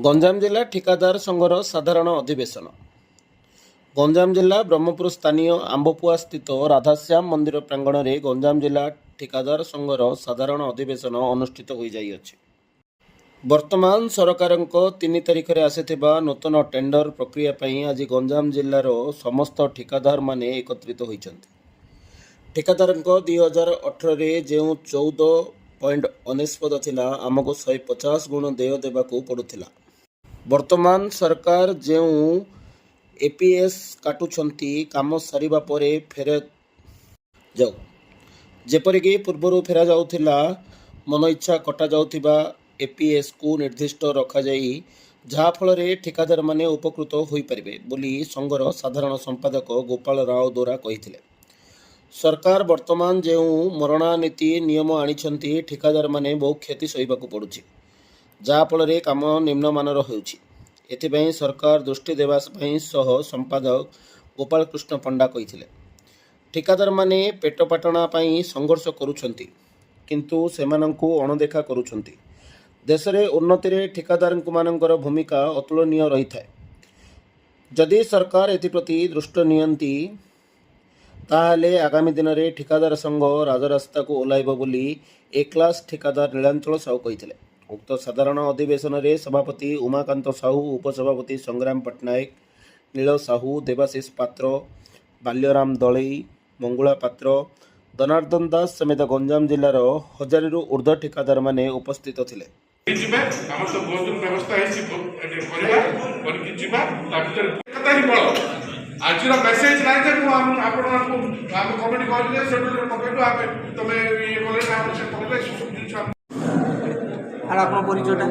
ଗଞ୍ଜାମ ଜିଲ୍ଲା ଠିକାଦାର ସଂଘର ସାଧାରଣ ଅଧିବେଶନ। ଗଞ୍ଜାମ ଜିଲ୍ଲା ବ୍ରହ୍ମପୁର ସ୍ଥାନୀୟ ଆମ୍ବପୁଆ ସ୍ଥିତ ରାଧାଶ୍ୟାମ ମନ୍ଦିର ପ୍ରାଙ୍ଗଣରେ ଗଞ୍ଜାମ ଜିଲ୍ଲା ଠିକାଦାର ସଂଘର ସାଧାରଣ ଅଧିବେଶନ ଅନୁଷ୍ଠିତ ହୋଇଯାଇଅଛି। ବର୍ତ୍ତମାନ ସରକାରଙ୍କ 3 ତାରିଖରେ ଆସିଥିବା ନୂତନ ଟେଣ୍ଡର ପ୍ରକ୍ରିୟା ପାଇଁ ଆଜି ଗଞ୍ଜାମ ଜିଲ୍ଲାର ସମସ୍ତ ଠିକାଦାରମାନେ ଏକତ୍ରିତ ହୋଇଛନ୍ତି। ଠିକାଦାରଙ୍କ 2018ରେ ଯେଉଁ 14.99 ଥିଲା, ଆମକୁ 150 ଗୁଣ ଦେୟ ଦେବାକୁ ପଡ଼ୁଥିଲା। ବର୍ତ୍ତମାନ ସରକାର ଯେଉଁ ଏପିଏସ୍ କାଟୁଛନ୍ତି, କାମ ସାରିବା ପରେ ଫେରାଯାଉ, ଯେପରିକି ପୂର୍ବରୁ ଫେରାଯାଉଥିଲା, ମନ ଇଚ୍ଛା କଟାଯାଉଥିବା ଏପିଏସ୍କୁ ନିର୍ଦ୍ଦିଷ୍ଟ ରଖାଯାଇ, ଯାହାଫଳରେ ଠିକାଦାରମାନେ ଉପକୃତ ହୋଇପାରିବେ ବୋଲି ସଂଘର ସାଧାରଣ ସମ୍ପାଦକ ଗୋପାଳ ରାଓ ଦୋରା କହିଥିଲେ। ସରକାର ବର୍ତ୍ତମାନ ଯେଉଁ ମରଣାନୀତି ନିୟମ ଆଣିଛନ୍ତି, ଠିକାଦାରମାନେ ବହୁ କ୍ଷତି ସହିବାକୁ ପଡ଼ୁଛି, ଯାହାଫଳରେ କାମ ନିମ୍ନମାନର ହେଉଛି। ଏଥିପାଇଁ ସରକାର ଦୃଷ୍ଟି ଦେବା ପାଇଁ ସହ ସମ୍ପାଦକ ଗୋପାଳ କୃଷ୍ଣ ପଣ୍ଡା କହିଥିଲେ। ଠିକାଦାରମାନେ ପେଟପାଟଣା ପାଇଁ ସଂଘର୍ଷ କରୁଛନ୍ତି, କିନ୍ତୁ ସେମାନଙ୍କୁ ଅଣଦେଖା କରୁଛନ୍ତି। ଦେଶରେ ଉନ୍ନତିରେ ଠିକାଦାରମାନଙ୍କର ଭୂମିକା ଅତୁଳନୀୟ ରହିଥାଏ। ଯଦି ସରକାର ଏଥିପ୍ରତି ଦୃଷ୍ଟି ନିଅନ୍ତି, ତାହେଲେ ଆଗାମୀ ଦିନରେ ଠିକାଦାର ସଂଘ ରାଜରାସ୍ତାକୁ ଓହ୍ଲାଇବ ବୋଲି ଏ-କ୍ଲାସ ଠିକାଦାର ନୀଳାଞ୍ଚଳ ସାହୁ କହିଥିଲେ। ଉକ୍ତ ସାଧାରଣ ଅଧିବେଶନରେ ସଭାପତି ଉମାକାନ୍ତ ସାହୁ, ଉପସଭାପତି ସଂଗ୍ରାମ ପଟ୍ଟନାୟକ, ନୀଳ ସାହୁ, ଦେବାଶିଷ ପାତ୍ର, ବାଲ୍ୟରାମ ଦଳେଇ, ମଙ୍ଗୁଳା ପାତ୍ର, ଦନାର୍ଦ୍ଦନ ଦାସ ସମେତ ଗଞ୍ଜାମ ଜିଲ୍ଲାର 1000ରୁ ଉର୍ଦ୍ଧ୍ୱ ଠିକାଦାରମାନେ ଉପସ୍ଥିତ ଥିଲେ। ଆଜିର ମେସେଜ ନାହିଁ ଯେ ମୁଁ ଆପଣମାନଙ୍କୁ ଆମେ କମିଟି କହିଲେ ସେଠୁ ପକେଇଲୁ ଆମେ ତମେ ଇଏ କଲେ ଆମେ ସେ ପକେଇଲେ ସେସବୁ ଜିନିଷ আর আপনার পরিচয়টা?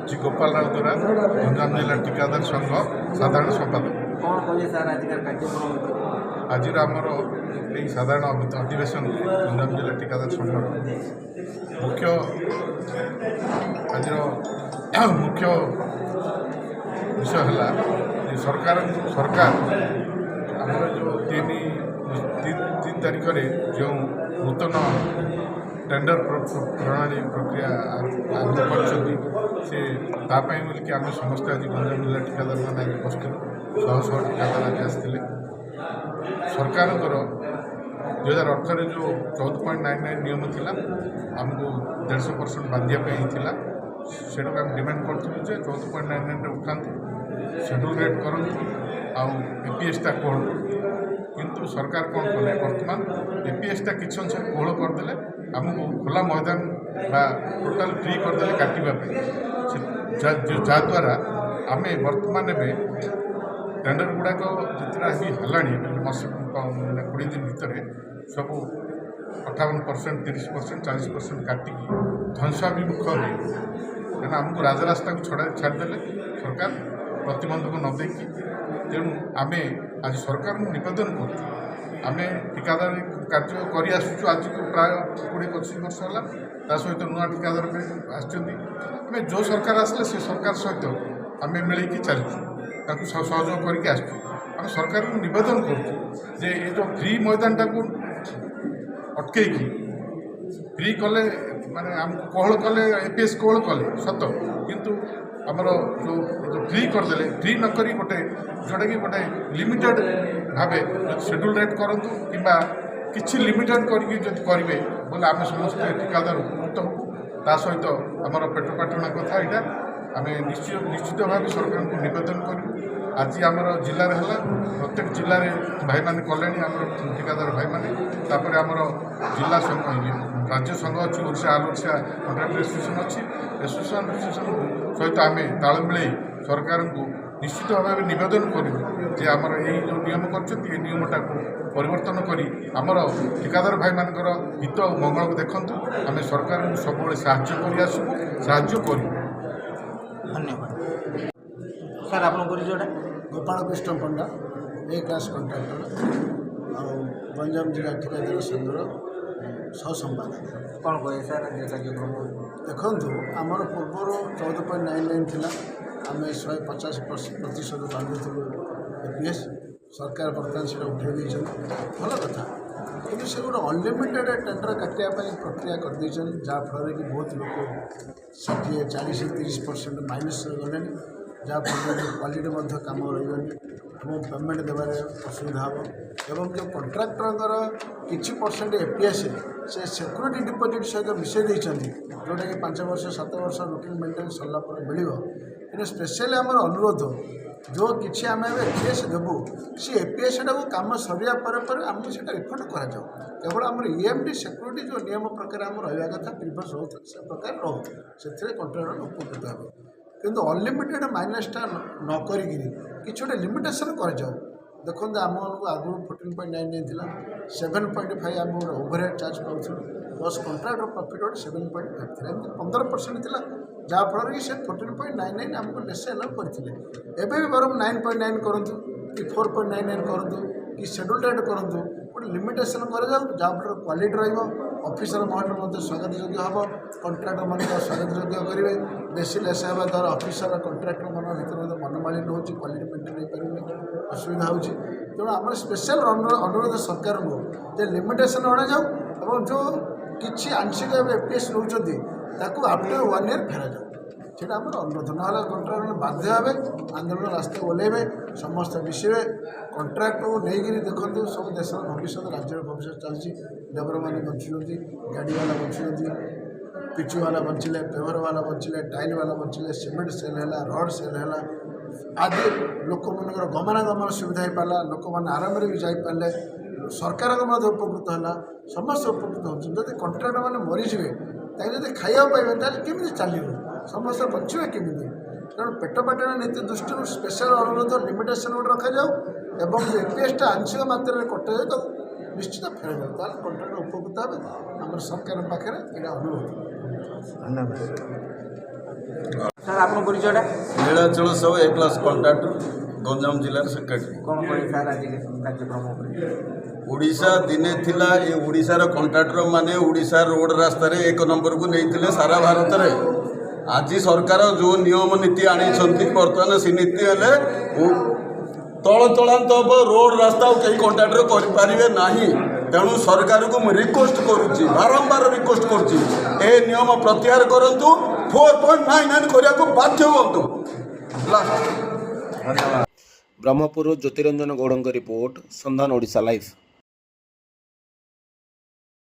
জি গোপাল রাও দোরা, গঞ্জাম জেলা ঠিকাদার সংঘ সাধারণ সম্পাদক। কোণ কলে স্যার আজকের কার্যক্রম? আজির আমার এই সাধারণ অধিবেশন গঞ্জাম জেলা ঠিকাদার সংঘর মুখ্য আজির মুখ্য বিষয় হল সরকার আমার যে 3 তারিখে যে নূতন টেন্ডর প্রণালী প্রক্রিয়া আরম্ভ করছেন, সে তাপাই বলিকি আমি সমস্ত আজ গঞ্জাম জেলা ঠিকাদার মানে আজ বসলু, শহ ঠিকাদার আজ আসলে। সরকারଙ୍କର 2018ରେ ଯେଉଁ 14.99 ନିୟମ ଥିଲା, ଆମକୁ 150% ବାନ୍ଧିବା ପାଇଁ ହେଇଥିଲା। ସେଟାକୁ ଆମେ ଡିମାଣ୍ଡ କରୁଥିଲୁ ଯେ 14.99ରେ ଉଠାନ୍ତୁ, ସେଡ୍ୟୁଲ୍ ରେଟ୍ କରନ୍ତୁ, ଆଉ ଏପିଏସ୍ଟା କୋହଳ କରନ୍ତୁ। କିନ୍ତୁ ସରକାର କ'ଣ କଲେ, ବର୍ତ୍ତମାନ ଏପିଏସ୍ଟା କିଛି ଅଂଶ କୋହଳ କରିଦେଲେ, ଆମକୁ ଖୋଲା ମଇଦାନ ବା ଟୋଟାଲ ଫ୍ରି କରିଦେଲେ କାଟିବା ପାଇଁ। ଯାହାଦ୍ୱାରା ଆମେ ବର୍ତ୍ତମାନ ଏବେ ଟେଣ୍ଡର ଗୁଡ଼ାକ ଯେତେଟା ହେଲାଣି, 20 ଦିନ ଭିତରେ ସବୁ 58%, 30%, 40% କାଟିକି ଧ୍ୱଂସାଭିମୁଖ ହେଇ, କାରଣ ଆମକୁ ରାଜରାସ୍ତାକୁ ଛାଡ଼ିଦେଲେ ସରକାର ପ୍ରତିବନ୍ଧକ ନ ଦେଇକି। ତେଣୁ ଆମେ ଆଜି ସରକାରଙ୍କୁ ନିବେଦନ କରୁଛୁ, ଆମେ ଠିକାଦାର କାର୍ଯ୍ୟ କରି ଆସୁଛୁ ଆଜିକୁ ପ୍ରାୟ 20-25 ବର୍ଷ ହେଲା। ତା ସହିତ ନୂଆ ଠିକାଦାର ଆସିଛନ୍ତି। ଆମେ ଯେଉଁ ସରକାର ଆସିଲେ ସେ ସରକାର ସହିତ ଆମେ ମିଳିକି ଚାଲିଛୁ, ତାଙ୍କୁ ସହଯୋଗ କରିକି ଆସିଛୁ। ଆମେ ସରକାରଙ୍କୁ ନିବେଦନ କରୁଛୁ ଯେ ଏ ଯେଉଁ ଫ୍ରି ମଇଦାନଟାକୁ ଅଟକେଇକି ଫ୍ରି କଲେ, ମାନେ ଆମକୁ କୋହଳ କଲେ, ଏପିଏସ୍ କୋହଳ କଲେ ସତ, କିନ୍ତୁ ଆମର ଯେଉଁ ଫ୍ରି କରିଦେଲେ, ଫ୍ରି ନ କରି ଯେଉଁଟାକି ଗୋଟେ ଲିମିଟେଡ଼ ଭାବେ ସେଡ୍ୟୁଲ୍ ରେଟ୍ କରନ୍ତୁ, କିମ୍ବା କିଛି ଲିମିଟେଡ଼ କରିକି ଯଦି କରିବେ ବୋଲେ ଆମେ ସମସ୍ତେ ଠିକାଦାର ଉପକୃତ ହେବୁ। ତା ସହିତ ଆମର ପେଟପାଟଣା କଥା ଏଇଟା ଆମେ ନିଶ୍ଚିତ ଭାବେ ସରକାରଙ୍କୁ ନିବେଦନ କରିବୁ। ଆଜି ଆମର ଜିଲ୍ଲାରେ ହେଲା, ପ୍ରତ୍ୟେକ ଜିଲ୍ଲାରେ ଭାଇମାନେ କଲେଣି, ଆମର ଠିକାଦାର ଭାଇମାନେ। ତାପରେ ଆମର ଜିଲ୍ଲା ସଂଘ, ରାଜ୍ୟ ସଂଘ ଅଛି, Odisha all Odisha contractor association ଅଛି। ଆସୋସିଏସନ୍ ସହିତ ଆମେ ତାଳ ମିଳେଇ ସରକାରଙ୍କୁ ନିଶ୍ଚିତ ଭାବେ ନିବେଦନ କରିବୁ ଯେ ଆମର ଏଇ ଯେଉଁ ନିୟମ କରିଛନ୍ତି, ଏ ନିୟମଟାକୁ ପରିବର୍ତ୍ତନ କରି ଆମର ଠିକାଦାର ଭାଇମାନଙ୍କର ହିତ ଓ ମଙ୍ଗଳକୁ ଦେଖନ୍ତୁ। ଆମେ ସରକାରଙ୍କୁ ସବୁବେଳେ ସାହାଯ୍ୟ କରି ଆସିବୁ, ସାହାଯ୍ୟ କରିବୁ। ধন্যবাদ স্যার। আপনার পরিচয়টা? ଗୋପାଳ କୃଷ୍ଣ ପଣ୍ଡା, ଏ-କ୍ଲାସ କଣ୍ଟ୍ରାକ୍ଟର ଆଉ ଗଞ୍ଜାମ ଜିଲ୍ଲା ଠିକାଦାର ସଂଘର ସହସମ୍ପାଦକ। কোণ কলে স্যার আজকের কার্যক্রম? ଦେଖନ୍ତୁ, ଆମର ପୂର୍ବରୁ 14.99 ଥିଲା, ଆମେ 150% ବାନ୍ଧୁଥିଲୁ ଏପିଏସ୍। ସରକାର ବର୍ତ୍ତମାନ ସେଟା ଉଠାଇ ଦେଇଛନ୍ତି, ଭଲ କଥା। କିନ୍ତୁ ସେ ଗୋଟେ ଅନଲିମିଟେଡ୍ ଟେଣ୍ଡର କାଟିବା ପାଇଁ ପ୍ରକ୍ରିୟା କରିଦେଇଛନ୍ତି, ଯାହାଫଳରେ କି ବହୁତ ଲୋକ 60-40-30% ମାଇନସ୍ରେ ଗଲେଣି, ଯାହାଫଳରେ କ୍ୱାଲିଟି ମଧ୍ୟ କାମ ରହିବନି ଏବଂ ପେମେଣ୍ଟ ଦେବାରେ ଅସୁବିଧା ହେବ। ଏବଂ ଯେଉଁ କଣ୍ଟ୍ରାକ୍ଟରଙ୍କର କିଛି ପରସେଣ୍ଟ ଏପିଏସ୍ ସେ ସିକ୍ୟୁରିଟି ଡିପୋଜିଟ୍ ସହିତ ମିଶାଇ ଦେଇଛନ୍ତି, ଯେଉଁଟାକି 5 ବର୍ଷ 7 ବର୍ଷ ରୁଟିନ୍ ମେଣ୍ଟେନାନ୍ସ ସରିଲା ପରେ ମିଳିବ। କିନ୍ତୁ ସ୍ପେଶିଆଲି ଆମର ଅନୁରୋଧ, ଯେଉଁ କିଛି ଆମେ ଏବେ ଏପିଏସ୍ ଦେବୁ ସେ ଏପିଏସ୍ଟାକୁ କାମ ସରିବା ପରେ ଆମକୁ ସେଇଟା ରିଫଣ୍ଡ କରାଯାଉ। କେବଳ ଆମର ଇଏମ୍ଡି ସିକ୍ୟୁରିଟି ଯେଉଁ ନିୟମ ପ୍ରକାର ଆମର ରହିବା କଥା ପ୍ରିଭିୟସ୍ ରହୁଥିଲା ସେ ପ୍ରକାର ରହୁ, ସେଥିରେ କଣ୍ଟ୍ରାକ୍ଟର ଉପକୃତ ହେବେ। କିନ୍ତୁ ଅନଲିମିଟେଡ୍ ମାଇନସ୍ଟା ନ କରିକିରି କିଛି ଗୋଟେ ଲିମିଟେସନ୍ କରାଯାଉ। ଦେଖନ୍ତୁ ଆମମାନଙ୍କୁ ଆଗରୁ 14.99 ଥିଲା, 7.5 ଆମେ ଗୋଟେ overhead charge ପାଉଥିଲୁ, plus contractor profit ଗୋଟେ 7.5 ଥିଲା, ଏମିତି 15% ଥିଲା, ଯାହାଫଳରେ କି ସେ 14.99 ଆମକୁ ନେସେ ଏଲାଉ କରିଥିଲେ। ଏବେ ବି ବରଂ 9.9 କରନ୍ତୁ କି 4.99 କରନ୍ତୁ କି ସେଡ୍ୟୁଲ୍ ଡେଟ୍ କରନ୍ତୁ, ଗୋଟେ ଲିମିଟେସନ୍ କରାଯାଉ, ଯାହାଫଳରେ କ୍ୱାଲିଟି ରହିବ, ଅଫିସର ମହଲରେ ମଧ୍ୟ ସ୍ୱାଗତ ଯୋଗ୍ୟ ହେବ, କଣ୍ଟ୍ରାକ୍ଟର ମାନେ ସ୍ୱାଗତ ଯୋଗ୍ୟ କରିବେ। ବେଶୀ ଲେସ୍ ହେବା ଦ୍ୱାରା ଅଫିସର କଣ୍ଟ୍ରାକ୍ଟର ମାନଙ୍କ ଭିତରେ ମଧ୍ୟ ମନମାଳିନ୍ୟ ହେଉଛି, କ୍ୱାଲିଟି ମେଣ୍ଟେନ୍ ହେଇପାରିବନି, ଅସୁବିଧା ହେଉଛି। ତେଣୁ ଆମର ସ୍ପେଶାଲ ଅନୁରୋଧ ସରକାରଙ୍କୁ ଯେ ଲିମିଟେସନ୍ ଅଣାଯାଉ ଏବଂ ଯେଉଁ କିଛି ଆଂଶିକ ଏବେ ଏପିଏସ୍ ନେଉଛନ୍ତି ତାକୁ ଆଫ୍ଟର 1 ଇୟର୍ ଫେରାଯାଉ, ସେଇଟା ଆମର ଅନୁରୋଧ। ନହେଲେ କଣ୍ଟ୍ରାକ୍ଟର ବାଧ୍ୟ ହେବେ, ଆନ୍ଦୋଳନ ରାସ୍ତାକୁ ଓହ୍ଲାଇବେ, ସମସ୍ତେ ମିଶିବେ। କଣ୍ଟ୍ରାକ୍ଟକୁ ନେଇକରି ଦେଖନ୍ତୁ ସବୁ ଦେଶର ଭବିଷ୍ୟତ, ରାଜ୍ୟର ଭବିଷ୍ୟତ ଚାଲିଛି। ଲେବରମାନେ ବଞ୍ଚୁଛନ୍ତି, ଗାଡ଼ିବାଲା ବଞ୍ଚୁଛନ୍ତି, ପିଚୁବାଲା ବଞ୍ଚିଲେ, ପେଭରବାଲା ବଞ୍ଚିଲେ, ଟାଇଲବାଲା ବଞ୍ଚିଲେ, ସିମେଣ୍ଟ ସେଲ୍ ହେଲା, ରଡ଼୍ ସେଲ୍ ହେଲା, ଆଦି ଲୋକମାନଙ୍କର ଗମନାଗମନ ସୁବିଧା ହେଇପାରିଲା, ଲୋକମାନେ ଆରାମରେ ବି ଯାଇପାରିଲେ, ସରକାରଙ୍କ ମଧ୍ୟ ଉପକୃତ ହେଲା, ସମସ୍ତେ ଉପକୃତ ହେଉଛନ୍ତି। ଯଦି କଣ୍ଟ୍ରାକ୍ଟରମାନେ ମରିଯିବେ, ତାକୁ ଯଦି ଖାଇବାକୁ ପାଇବେ ତାହେଲେ କେମିତି ଚାଲିବ, ସମସ୍ତେ ବଞ୍ଚିବେ କେମିତି? ତେଣୁ ପେଟ ପାଟଣା ନୀତି ଦୃଷ୍ଟିରୁ ସ୍ପେଶାଲ ଅନୁରୋଧ, ଲିମିଟେସନ୍ ଗୋଟେ ରଖାଯାଉ ଏବଂ ଏପିଏସ୍ଟା ଆଂଶିକ ମାତ୍ରାରେ କଟାଯାଉ, ତାକୁ ନିଶ୍ଚିତ ଫେରାଯାଉ, ତାହେଲେ କଣ୍ଟ୍ରାକ୍ଟର ଉପକୃତ ହେବେ। ଆମର ସରକାରଙ୍କ ପାଖରେ ଏଇଟା ଅନୁରୋଧ। ଧନ୍ୟବାଦ। ସାର୍ ଆପଣଙ୍କ ପରିଚୟଟା ନୀଳାଚଳ ସାହୁ ଏ କ୍ଲାସ୍ କଣ୍ଟ୍ରାକ୍ଟର, ଗଞ୍ଜାମ ଜିଲ୍ଲାର ସେକ୍ରେଟାରୀ। କ'ଣ କହିବେ ସାର୍ ଆଜି କାର୍ଯ୍ୟକ୍ରମ ଉପରେ? ଓଡ଼ିଶା ଦିନେ ଥିଲା, ଏ ଓଡ଼ିଶାର କଣ୍ଟ୍ରାକ୍ଟର ମାନେ ଓଡ଼ିଶା ରୋଡ଼ ରାସ୍ତାରେ 1 ନମ୍ବରକୁ ନେଇଥିଲେ ସାରା ଭାରତରେ। ଆଜି ସରକାର ଯେଉଁ ନିୟମ ନୀତି ଆଣିଛନ୍ତି, ବର୍ତ୍ତମାନ ସେ ନୀତି ହେଲେ ତଳତଳାନ୍ତ ହେବ, ରୋଡ଼ ରାସ୍ତା ଆଉ କେହି କଣ୍ଟ୍ରାକ୍ଟର କରିପାରିବେ ନାହିଁ। ତେଣୁ ସରକାରକୁ ମୁଁ ରିକ୍ୱେଷ୍ଟ କରୁଛି, ବାରମ୍ବାର ରିକ୍ୱେଷ୍ଟ କରୁଛି, ଏ ନିୟମ ପ୍ରତ୍ୟାହାର କରନ୍ତୁ, 4.99 କରିବାକୁ ବାଧ୍ୟ ହୁଅନ୍ତୁ। ଧନ୍ୟବାଦ। ବ୍ରହ୍ମପୁର ଜ୍ୟୋତିରଞ୍ଜନ ଗୌଡ଼ଙ୍କ ରିପୋର୍ଟ, ସନ୍ଧାନ ଓଡ଼ିଶା ଲାଇଭ୍।